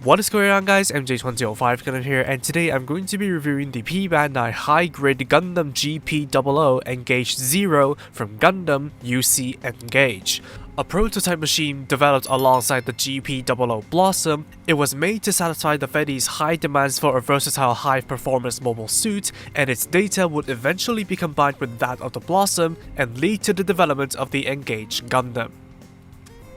What is going on, guys? MJ2005 Gundam here, and today I'm going to be reviewing the P-Bandai high-grade Gundam GP00 Engage 0 from Gundam UC Engage. A prototype machine developed alongside the GP00 Blossom, it was made to satisfy the FEDI's high demands for a versatile high-performance mobile suit, and its data would eventually be combined with that of the Blossom and lead to the development of the Engage Gundam.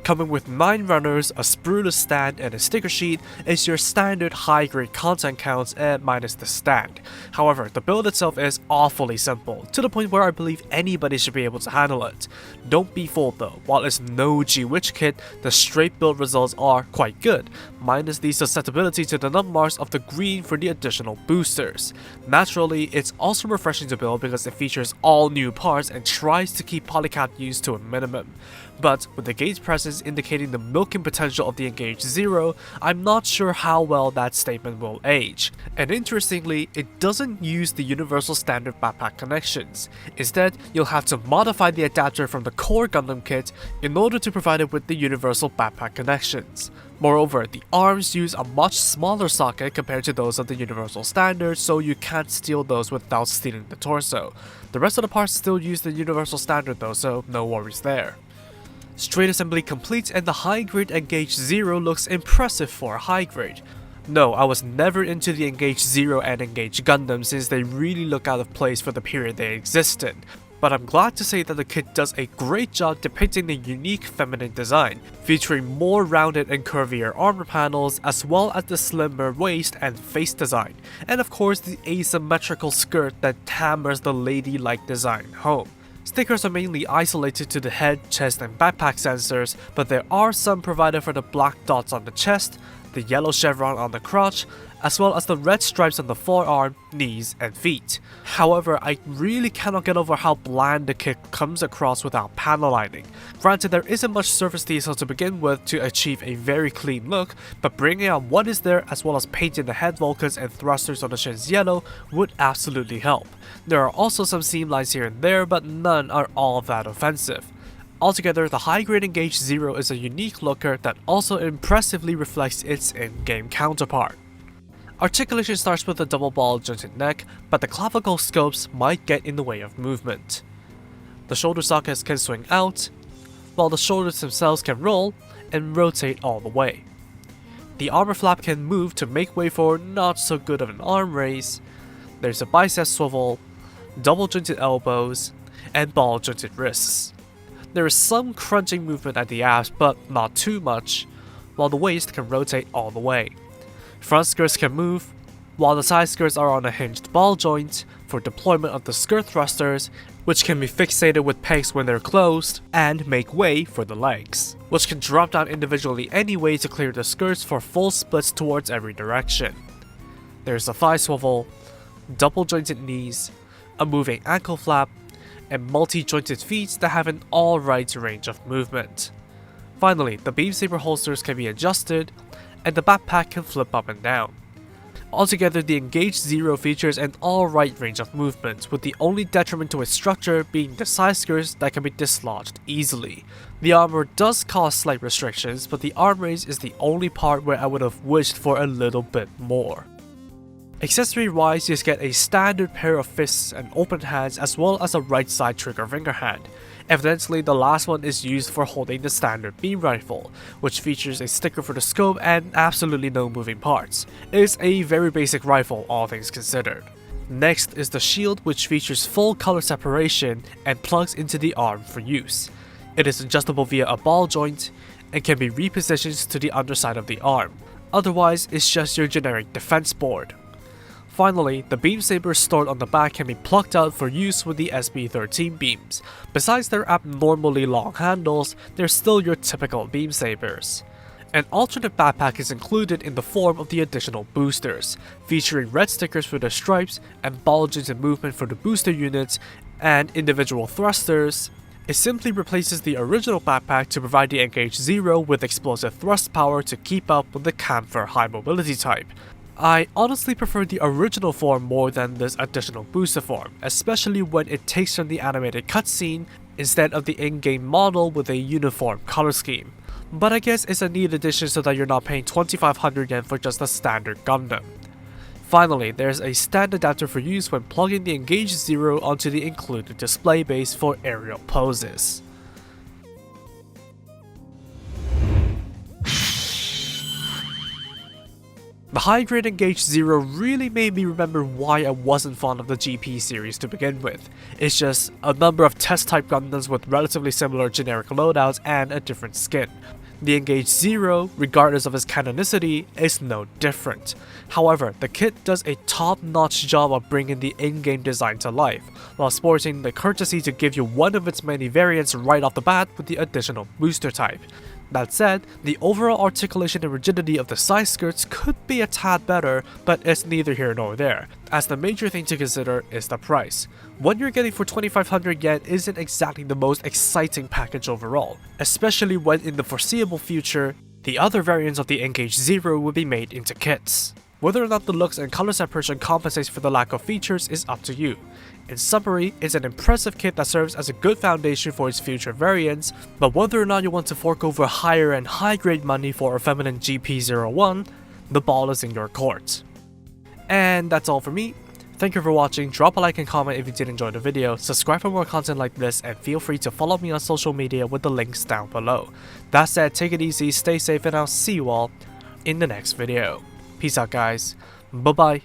Coming with 9 runners, a sprueless stand, and a sticker sheet is your standard high-grade content counts and minus the stand. However, the build itself is awfully simple, to the point where I believe anybody should be able to handle it. Don't be fooled though, while it's no G-Witch kit, the straight build results are quite good, minus the susceptibility to the num marks of the green for the additional boosters. Naturally, it's also refreshing to build because it features all new parts and tries to keep polycap use to a minimum. But with the gauge presence indicating the milking potential of the Engage 0, I'm not sure how well that statement will age. And interestingly, it doesn't use the universal standard backpack connections. Instead, you'll have to modify the adapter from the core Gundam kit in order to provide it with the universal backpack connections. Moreover, the arms use a much smaller socket compared to those of the universal standard, so you can't steal those without stealing the torso. The rest of the parts still use the universal standard though, so no worries there. Straight assembly complete, and the high-grade Engage 0 looks impressive for a high-grade. No, I was never into the Engage 0 and Engage Gundam since they really look out of place for the period they exist in, but I'm glad to say that the kit does a great job depicting the unique feminine design, featuring more rounded and curvier armor panels as well as the slimmer waist and face design, and of course the asymmetrical skirt that hammers the ladylike design home. Stickers are mainly isolated to the head, chest, and backpack sensors, but there are some provided for the black dots on the chest, the yellow chevron on the crotch, as well as the red stripes on the forearm, knees, and feet. However, I really cannot get over how bland the kit comes across without panel lining. Granted, there isn't much surface detail to begin with to achieve a very clean look, but bringing out what is there as well as painting the head volcans and thrusters on the shins yellow would absolutely help. There are also some seam lines here and there, but none are all that offensive. Altogether, the high-grade Engage 0 is a unique looker that also impressively reflects its in-game counterpart. Articulation starts with a double ball jointed neck, but the clavicle scopes might get in the way of movement. The shoulder sockets can swing out, while the shoulders themselves can roll and rotate all the way. The armor flap can move to make way for not so good of an arm raise. There's a bicep swivel, double jointed elbows, and ball jointed wrists. There is some crunching movement at the abs, but not too much, while the waist can rotate all the way. Front skirts can move, while the side skirts are on a hinged ball joint for deployment of the skirt thrusters, which can be fixated with pegs when they're closed, and make way for the legs, which can drop down individually anyway to clear the skirts for full splits towards every direction. There's a thigh swivel, double jointed knees, a moving ankle flap, and multi-jointed feet that have an alright range of movement. Finally, the beam saber holsters can be adjusted, and the backpack can flip up and down. Altogether, the Engage 0 features an alright range of movement, with the only detriment to its structure being the side skirts that can be dislodged easily. The armor does cause slight restrictions, but the arm raise is the only part where I would have wished for a little bit more. Accessory wise, you get a standard pair of fists and open hands as well as a right side trigger finger hand. Evidently, the last one is used for holding the standard beam rifle, which features a sticker for the scope and absolutely no moving parts. It is a very basic rifle, all things considered. Next is the shield, which features full color separation and plugs into the arm for use. It is adjustable via a ball joint and can be repositioned to the underside of the arm. Otherwise, it's just your generic defense board. Finally, the beam sabers stored on the back can be plucked out for use with the SB13 beams. Besides their abnormally long handles, they're still your typical beam sabers. An alternate backpack is included in the form of the additional boosters, featuring red stickers for the stripes and ball jointed movement for the booster units and individual thrusters. It simply replaces the original backpack to provide the Engage 0 with explosive thrust power to keep up with the Camphor high mobility type. I honestly prefer the original form more than this additional booster form, especially when it takes from the animated cutscene instead of the in-game model with a uniform color scheme. but I guess it's a neat addition so that you're not paying 2,500 yen for just a standard Gundam. Finally, there's a stand adapter for use when plugging the Engage 0 onto the included display base for aerial poses. The high-grade Engage 0 really made me remember why I wasn't fond of the GP series to begin with. It's just a number of test-type Gundams with relatively similar generic loadouts and a different skin. The Engage 0, regardless of its canonicity, is no different. However, the kit does a top-notch job of bringing the in-game design to life, while sporting the courtesy to give you one of its many variants right off the bat with the additional booster type. That said, the overall articulation and rigidity of the side skirts could be a tad better, but it's neither here nor there, as the major thing to consider is the price. What you're getting for 2,500 yen isn't exactly the most exciting package overall, especially when in the foreseeable future, the other variants of the Engage 0 will be made into kits. Whether or not the looks and color separation compensates for the lack of features is up to you. In summary, it's an impressive kit that serves as a good foundation for its future variants, but whether or not you want to fork over higher and high-grade money for a feminine GP01, the ball is in your court. And that's all for me. Thank you for watching, drop a like and comment if you did enjoy the video, subscribe for more content like this, and feel free to follow me on social media with the links down below. That said, take it easy, stay safe, and I'll see you all in the next video. Peace out guys, bye bye.